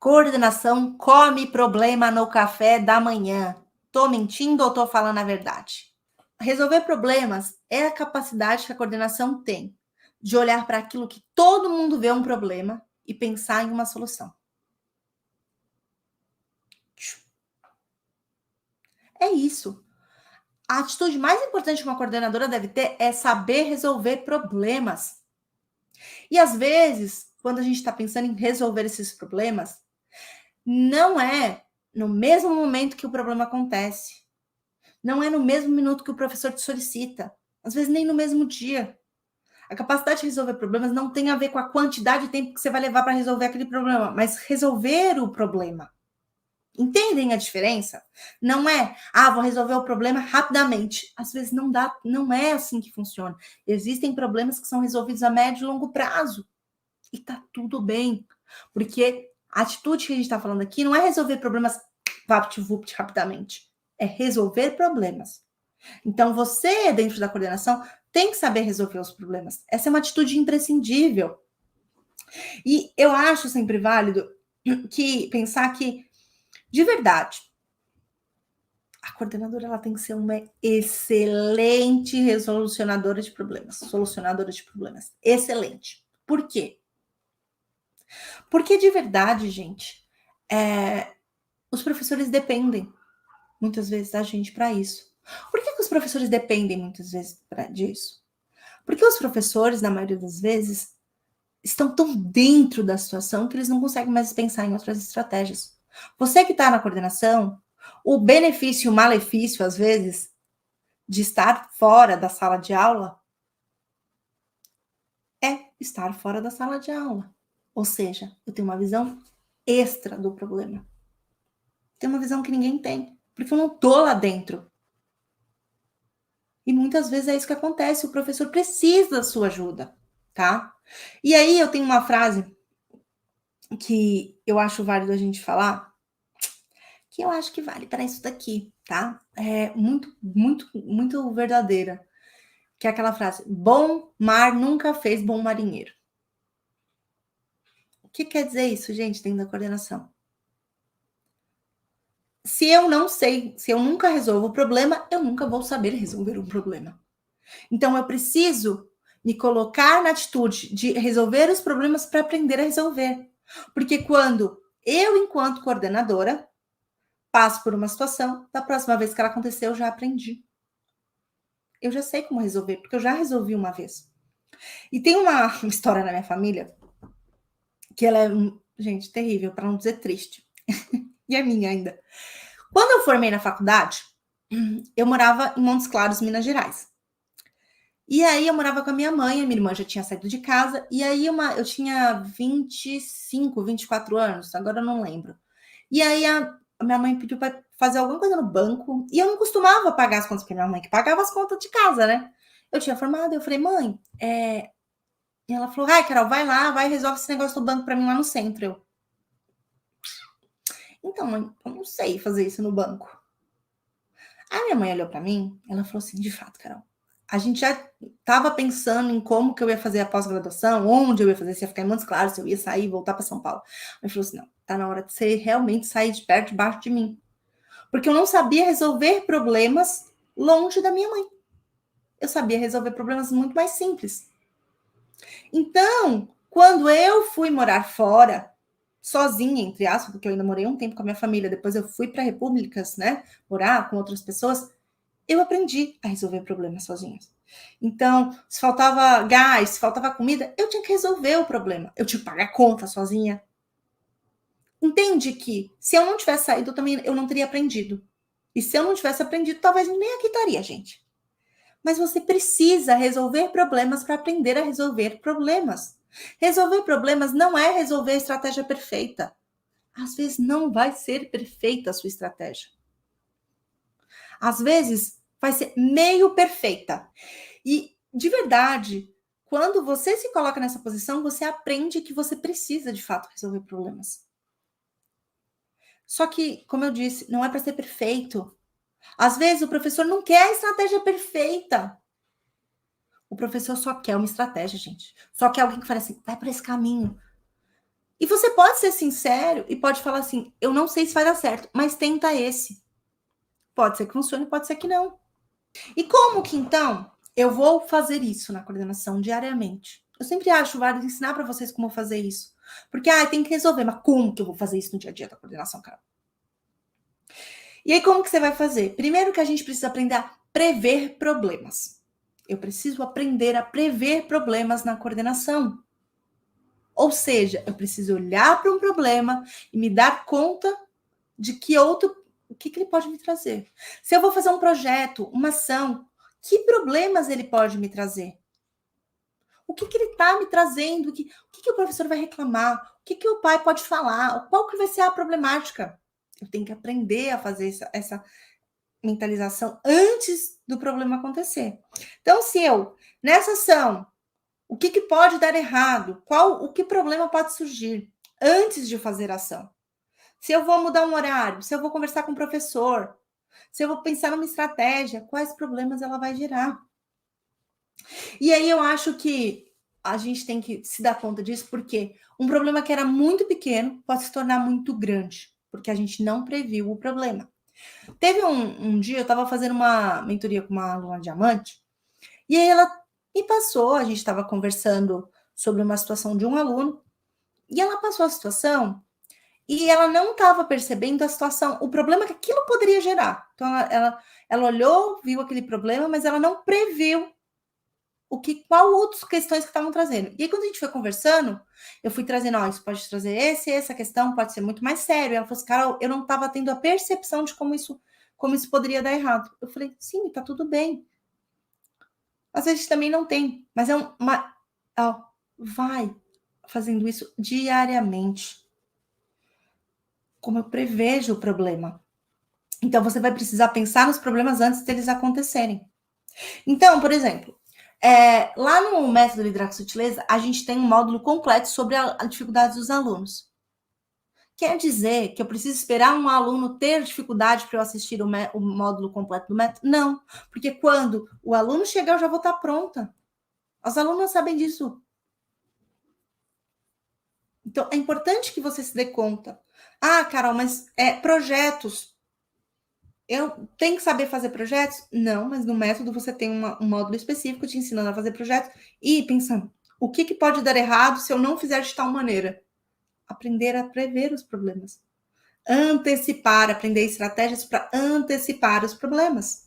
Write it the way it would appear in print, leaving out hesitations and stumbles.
Coordenação come problema no café da manhã. Tô mentindo ou tô falando a verdade? Resolver problemas é a capacidade que a coordenação tem de olhar para aquilo que todo mundo vê um problema e pensar em uma solução. É isso. A atitude mais importante que uma coordenadora deve ter é saber resolver problemas. E às vezes, quando a gente está pensando em resolver esses problemas, não é no mesmo momento que o problema acontece. Não é no mesmo minuto que o professor te solicita. Às vezes nem no mesmo dia. A capacidade de resolver problemas não tem a ver com a quantidade de tempo que você vai levar para resolver aquele problema, mas resolver o problema. Entendem a diferença? Não é, vou resolver o problema rapidamente. Às vezes não dá, não é assim que funciona. Existem problemas que são resolvidos a médio e longo prazo. E tá tudo bem. Porque a atitude que a gente está falando aqui não é resolver problemas vapt-vupt rapidamente. É resolver problemas. Então, você, dentro da coordenação, tem que saber resolver os problemas. Essa é uma atitude imprescindível. E eu acho sempre válido que pensar que, de verdade, a coordenadora ela tem que ser uma excelente resolucionadora de problemas, solucionadora de problemas. Excelente. Por quê? Porque de verdade, gente, os professores dependem muitas vezes da gente para isso. Por que os professores dependem muitas vezes disso? Porque os professores, na maioria das vezes, estão tão dentro da situação que eles não conseguem mais pensar em outras estratégias. Você que está na coordenação, o benefício e o malefício, às vezes, de estar fora da sala de aula é estar fora da sala de aula. Ou seja, eu tenho uma visão extra do problema. Tem uma visão que ninguém tem, porque eu não tô lá dentro. E muitas vezes é isso que acontece, o professor precisa da sua ajuda, tá? E aí eu tenho uma frase que eu acho válido a gente falar, que eu acho que vale para isso daqui, tá? É muito verdadeira. Que é aquela frase: bom mar nunca fez bom marinheiro. O que quer dizer isso, gente, dentro da coordenação? Se eu não sei, se eu nunca resolvo o problema, eu nunca vou saber resolver um problema. Então, eu preciso me colocar na atitude de resolver os problemas para aprender a resolver. Porque quando eu, enquanto coordenadora, passo por uma situação, da próxima vez que ela acontecer, eu já aprendi. Eu já sei como resolver, porque eu já resolvi uma vez. E tem uma história na minha família que ela é, gente, terrível, para não dizer triste. E é minha ainda. Quando eu formei na faculdade, eu morava em Montes Claros, Minas Gerais. E aí eu morava com a minha mãe, a minha irmã já tinha saído de casa, e aí eu tinha 25, 24 anos, agora eu não lembro. E aí a minha mãe pediu para fazer alguma coisa no banco, e eu não costumava pagar as contas, porque minha mãe que pagava as contas de casa, né? Eu tinha formado, eu falei, mãe, E ela falou, Carol, vai lá, vai, resolve esse negócio do banco para mim lá no centro. Então, mãe, eu não sei fazer isso no banco. A minha mãe olhou para mim, ela falou assim, de fato, Carol, a gente já estava pensando em como que eu ia fazer a pós-graduação, onde eu ia fazer, se ia ficar em Montes Claros, se eu ia sair e voltar para São Paulo. Ela falou assim, não, tá na hora de você realmente sair de perto, debaixo de mim. Porque eu não sabia resolver problemas longe da minha mãe. Eu sabia resolver problemas muito mais simples. Então, quando eu fui morar fora, sozinha, entre aspas, porque eu ainda morei um tempo com a minha família, depois eu fui para repúblicas, né, morar com outras pessoas, eu aprendi a resolver problemas sozinha. Então, se faltava gás, se faltava comida, eu tinha que resolver o problema. Eu tinha que pagar a conta sozinha. Entende que se eu não tivesse saído, eu não teria aprendido. E se eu não tivesse aprendido, talvez nem aqui estaria, gente. Mas você precisa resolver problemas para aprender a resolver problemas. Resolver problemas não é resolver a estratégia perfeita. Às vezes não vai ser perfeita a sua estratégia. Às vezes vai ser meio perfeita. E, de verdade, quando você se coloca nessa posição, você aprende que você precisa, de fato, resolver problemas. Só que, como eu disse, não é para ser perfeito. Às vezes o professor não quer a estratégia perfeita. O professor só quer uma estratégia, gente. Só quer alguém que fale assim, vai por esse caminho. E você pode ser sincero e pode falar assim, eu não sei se vai dar certo, mas tenta esse. Pode ser que funcione, pode ser que não. E como que, então, eu vou fazer isso na coordenação diariamente? Eu sempre acho válido ensinar para vocês como fazer isso. Porque, tem que resolver, mas como que eu vou fazer isso no dia a dia da coordenação, cara? E aí, como que você vai fazer? Primeiro que a gente precisa aprender a prever problemas. Eu preciso aprender a prever problemas na coordenação. Ou seja, eu preciso olhar para um problema e me dar conta de o que ele pode me trazer. Se eu vou fazer um projeto, uma ação, que problemas ele pode me trazer? O que ele está me trazendo? O que o professor vai reclamar? O que o pai pode falar? Qual que vai ser a problemática? Eu tenho que aprender a fazer essa mentalização antes do problema acontecer. Então, se eu, nessa ação, o que pode dar errado? O que problema pode surgir antes de fazer a ação? Se eu vou mudar um horário, se eu vou conversar com o professor, se eu vou pensar numa estratégia, quais problemas ela vai gerar? E aí eu acho que a gente tem que se dar conta disso, porque um problema que era muito pequeno pode se tornar muito grande, porque a gente não previu o problema. Teve um dia, eu estava fazendo uma mentoria com uma aluna diamante, e aí ela me passou, a gente estava conversando sobre uma situação de um aluno, e ela passou a situação e ela não estava percebendo a situação, o problema que aquilo poderia gerar. Então, ela olhou, viu aquele problema, mas ela não previu qual outras questões que estavam trazendo. E aí, quando a gente foi conversando, eu fui trazendo, isso pode trazer essa questão pode ser muito mais sério. E ela falou assim, Carol, eu não estava tendo a percepção de como isso poderia dar errado. Eu falei, sim, tá tudo bem. Às vezes também não tem, mas vai fazendo isso diariamente. Como eu prevejo o problema. Então, você vai precisar pensar nos problemas antes deles acontecerem. Então, por exemplo, lá no método Liderar com Sutileza, a gente tem um módulo completo sobre a dificuldade dos alunos. Quer dizer que eu preciso esperar um aluno ter dificuldade para eu assistir o módulo completo do método? Não, porque quando o aluno chegar, eu já vou estar pronta. Os alunos sabem disso. Então, é importante que você se dê conta. Carol, mas projetos. Eu tenho que saber fazer projetos? Não, mas no método você tem um módulo específico te ensinando a fazer projetos e pensando, o que pode dar errado se eu não fizer de tal maneira? Aprender a prever os problemas. Antecipar, aprender estratégias para antecipar os problemas.